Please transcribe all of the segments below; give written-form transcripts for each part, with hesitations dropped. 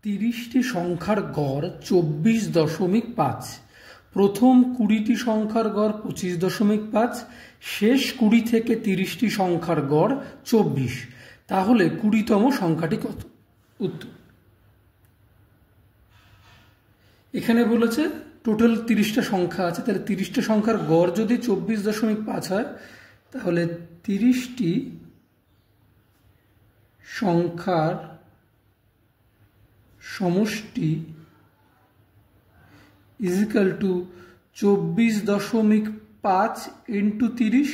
30টি সংখ্যার গড় 24.5। প্রথম 20টি সংখ্যার গড় 25.5, শেষ 20 থেকে 30টি সংখ্যার গড় 24। তাহলে 20তম সংখ্যাটি কত? উত্তর এখানে বলেছে টোটাল 30টা সংখ্যা আছে, তাহলে 30টা সংখ্যার গড় যদি 24.5 হয় তাহলে 30টি সংখ্যার সমষ্টি is equal to 24.5 into 30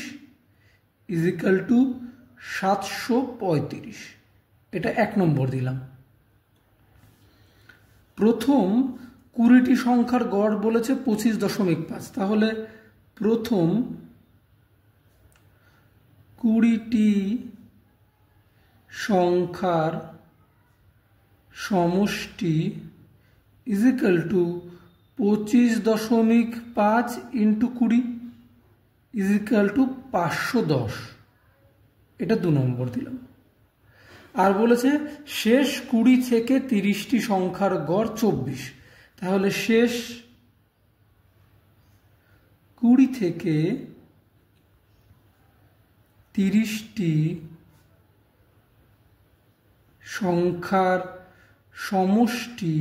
is equal to 735। এটা 1 নম্বর দিলাম। প্রথম 20টি সংখ্যার গড় বলেছে 25.5, তাহলে প্রথম 20টি সংখ্যার সমষ্টি is equal to 25.5 into 20 is equal to 510। এটা 2 নম্বর দিলাম। আর বলেছে শেষ 20 থেকে 30টি সংখ্যার গড় 24, তাহলে শেষ 20 থেকে 30টি সংখ্যার সমষ্টি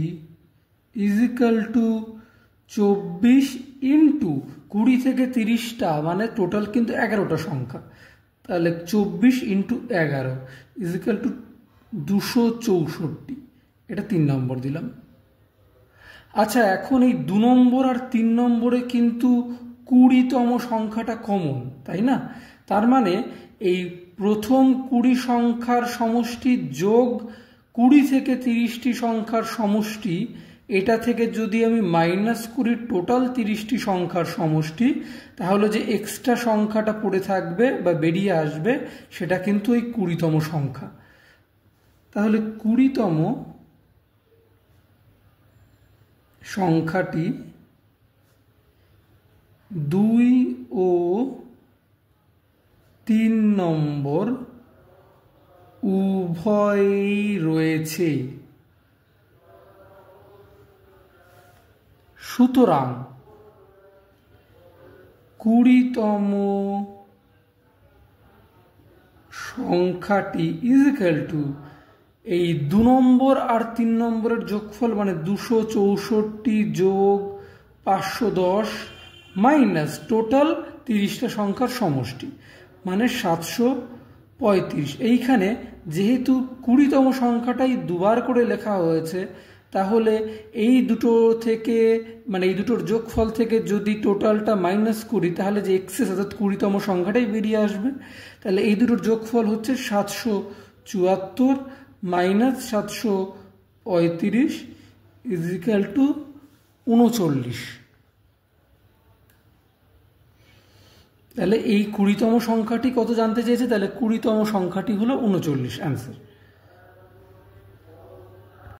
ইজিক্যাল টু 24 ইন্টু 20 থেকে 30টা মানে টোটাল কিন্তু 11টা সংখ্যা, তাহলে 24 ইন্টু 11 ইজিক্যাল টু 264। এটা 3 নম্বর দিলাম। আচ্ছা, এখন এই 2 নম্বর আর 3 নম্বরে কিন্তু 20তম সংখ্যাটা কমন, তাই না? তার মানে এই প্রথম 20 সংখ্যার সমষ্টি যোগ 20 থেকে 30টি সংখ্যার সমষ্টি, এটা থেকে যদি আমি মাইনাস করি টোটাল 30টি সংখ্যার সমষ্টি, তাহলে যে এক্সট্রা সংখ্যাটা পড়ে থাকবে বা বেরিয়ে আসবে সেটা কিন্তু এই 20তম সংখ্যা। তাহলে 20তম সংখ্যাটি 2 ও 3 নম্বর উভয়ই রয়েছে। সুতরাং 20তম সংখ্যাটি ইজিক্যাল টু এই 2 নম্বর আর 3 নম্বরের যোগফল মানে 264 যোগ 510 মাইনাস টোটাল 30টা সংখ্যার সমষ্টি মানে 735। এইখানে যেহেতু 20তম সংখ্যাটাই দুবার করে লেখা হয়েছে, তাহলে এই দুটো থেকে মানে এই দুটোর যোগফল থেকে যদি টোটালটা মাইনাস করি তাহলে যে এক্সেস অর্থাৎ 20তম সংখ্যাটাই বেরিয়ে আসবে। তাহলে এই দুটোর যোগফল হচ্ছে 774 মাইনাস 735 ইজিক্যাল টু 39। তাহলে এই 20তম সংখ্যাটি কত জানতে চেয়েছে, তাহলে 20তম সংখ্যাটি হলো 39 অ্যান্সার।